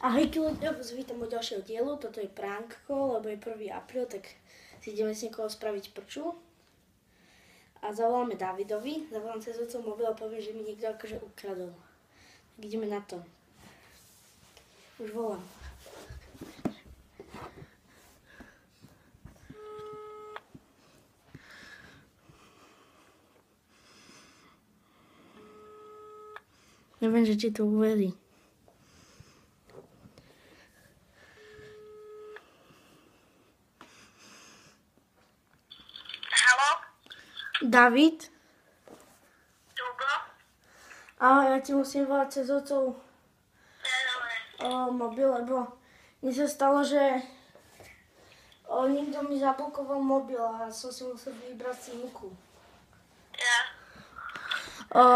Ahojky ľudia, vítam u ďalšieho dielu. Toto je prankko, lebo je 1. apríl, tak si ideme s niekoho spraviť prču. A zavoláme Davidovi, zavolám cez otcov mobil a poviem, že mi niekto akože ukradol. Tak ideme na to. Už volám. Neviem, že ti to uverí. David? Tugo? Ahoj, ja ti musím volať cez otcov mobil, lebo mi sa stalo, že niekto mi zablokoval mobil a som si musel vybrať simku. Ja.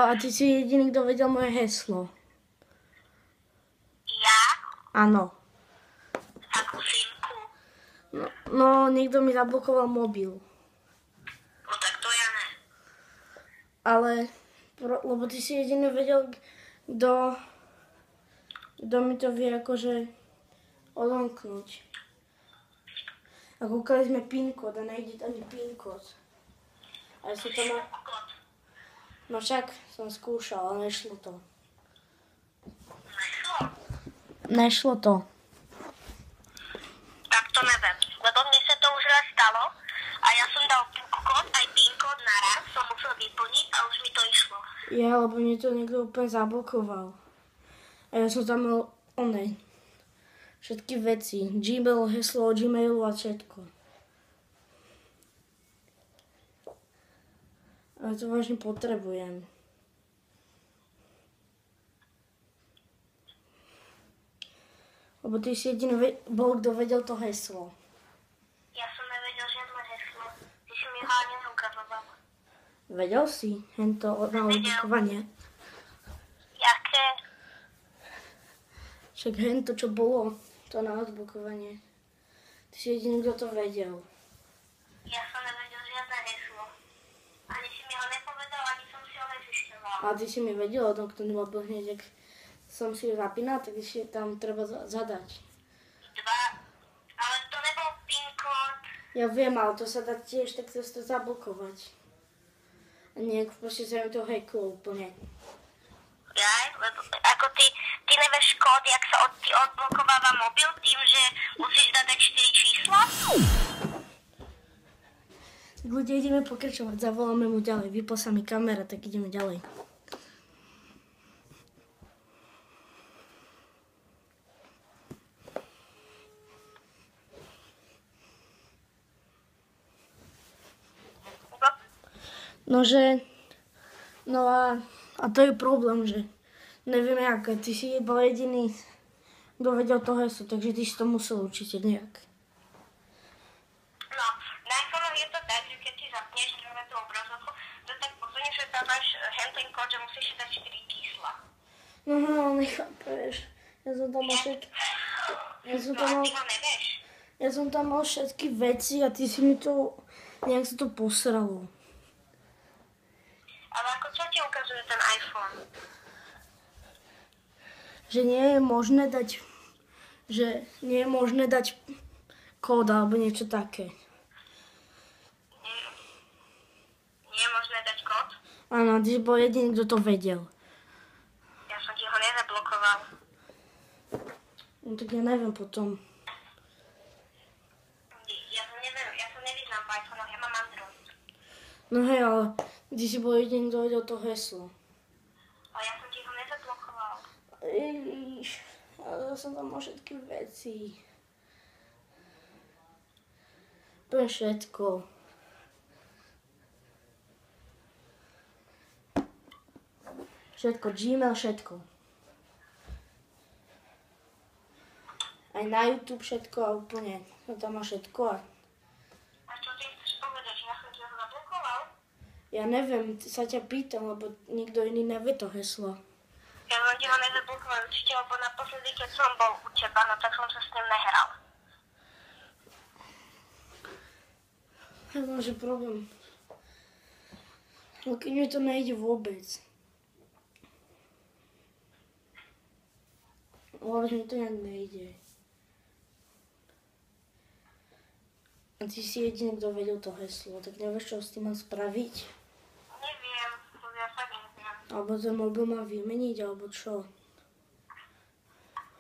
A ty si jediný, kto vedel moje heslo. Ja? Áno. Akú simku? No, niekto mi zablokoval mobil. No tak to ja ne. Ale, lebo ty si jediný vedel, kto mi to vie akože odomknúť. A kúkali sme PIN kód a nejde ani PIN kód. A ja som to mal... No však som skúšal, ale nešlo to. Nešlo? Nešlo to. Tak to neviem, lebo mne sa to už raz stalo a ja som dal kód aj PIN kód naraz, som musel vyplniť a už mi to išlo. Ja, lebo mne to niekto úplne zablokoval. A ja som tam mal všetky veci. Gmail, heslo od Gmailu a všetko. Ale to vážne potrebujem. Lebo ty si jediný bol, kto vedel to heslo. Ja som nevedel žiadne heslo, ty si mi ho ani neukazoval. Vedel si hento na odblokovanie? Jaké? Však hento, čo bolo, to na odblokovanie. Ty si jediný, kto to vedel. Ja som nevedel žiadne heslo. Ani si mi ho nepovedal, ani som si ho nezisťoval. A ty si mi vedel odomknúť mobil hneď, ak som si ho zapínal, tak si tam treba zadať. 2. Ale to nebol PIN kód. Ja viem, ale to sa dá tiež takto to zablokovať. A nejak proste sa mi to hacklo úplne. Jaj, lebo ako ty nevieš kód, jak sa ti odblokováva mobil tým, že musíš zadať 4 čísla? Tak ľudia, ideme pokračovať, zavoláme mu ďalej. Vypla sa mi kamera, tak ideme ďalej. No a to je problém, že neviem jak, ty si bol jediný, kto vedel to heslo, takže ty si to musel určite nejak. No, na iPhone je to tak, že keď ti zapneš na tú obrazovku, to tak posunieš, že tam máš ten kód, že musíš dať 4 čísla. No, nechápeš. Ja som tam mal všetky... ty ho nevieš. Ja som tam mal všetky veci a ty si mi to... Nejak sa to posralo. Ale ako čo ti ukazuje ten iPhone? Že nie je možné dať... Že nie je možné dať kód alebo niečo také. Nie je možné dať kód? Áno, ty si bol jediný, kto to vedel. Ja som ti ho nezablokoval. No tak ja neviem potom. Ja sa nevyznám v iPhone, ja mám Android. No hej, ale ty si bol jediný, kto vedel to heslo. Ale ja som ti ho nezablokoval. Ježiš, ale ja som tam mal všetky veci. Úplne všetko. Všetko, Gmail, všetko. Aj na YouTube všetko a úplne. No tam má všetko a... A čo ty chceš povedať, že ja som ti ho zablokoval? Ja neviem, sa ťa pýtam, lebo nikto iný nevie to heslo. Ja som ti ho nezablokoval určite, lebo naposledy, keď som bol u teba, no tak som sa s ním nehral. Ja máš problém. No keď mi to nejde vôbec. Vôbec mi to nejak nejde. A ty si jediný, kto vedel to heslo, tak nevieš, čo s tým mám spraviť? Neviem, ja sa neviem. Alebo ten mobil mám vymeniť, alebo čo?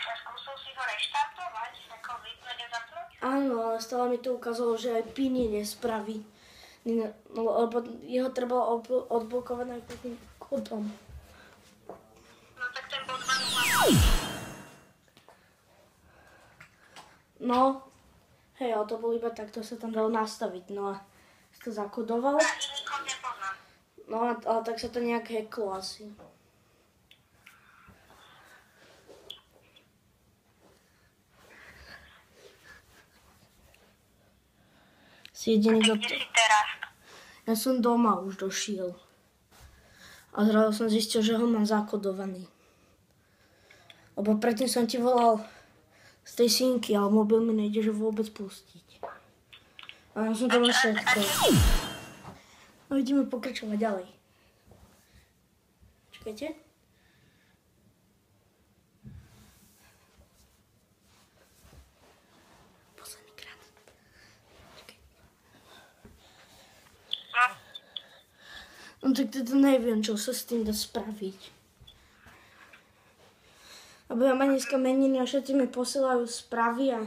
A skúsil si ho reštartovať, ako vypnúť a zapnúť? Áno, ale stále mi to ukázalo, že aj PIN je nespraví. Lebo jeho trebalo odblokovať najprv kódom. No tak ten bod 2 No, hej, ale to bolo iba takto, sa tam dalo nastaviť, no a si to zakodovalo. a iný kód nepoznám. No, ale tak sa to nejak hacklo asi. Si jediný, Ty kto... kde si teraz? Ja som doma už došiel. A zrazu som zistil, že ho mám zakodovaný. Lebo predtým som ti volal z tej synky, ale mobil mi nejde, že vôbec pustiť. A ja som to mal všetko. No ideme pokračovať ďalej. Čakajte. Posledný krát. Čakaj. No tak teda neviem, čo sa s tým dá spraviť. Lebo ja mám dneska meniny a všetci mi posielajú správy a...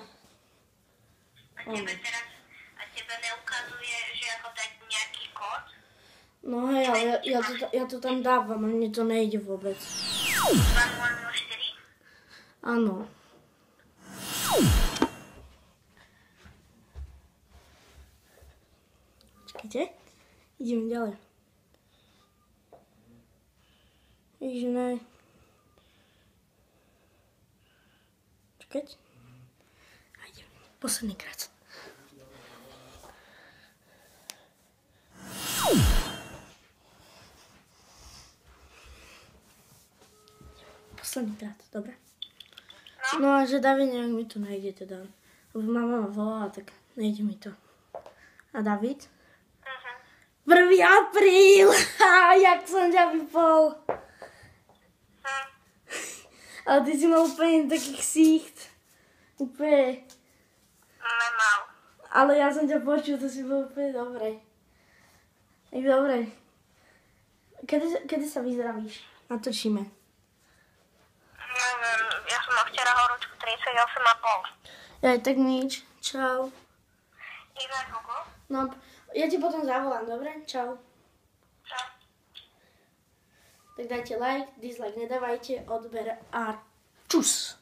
A tebe neukazuje, že ako dať nejaký kód? No hej, ale ja to tam dávam a mne to nejde vôbec. 2004? Áno. Čakajte, ideme ďalej. Ježiš, ne. Čakať. A ideme. Posledný krát. Posledný krát, dobre? No a že David, nejak mi to nejde teda. Lebo mama ma volala, tak nejde mi to. A David? 1. apríl! Jak som ťa vypol. Ale ty si mal úplne taký ksicht. Úplne. Nemal. Ale ja som ťa počul, to si bol úplne dobre. Tak dobre. Kedy sa vyzdravíš? Natočíme. Neviem, ja som mal včera horúčku 38,5. Ja tak nič. Čau. Ináč, Hugo? No, ja ti potom zavolám, dobre? Čau. Čau. Tak dajte like, dislike nedávajte, odber a čus.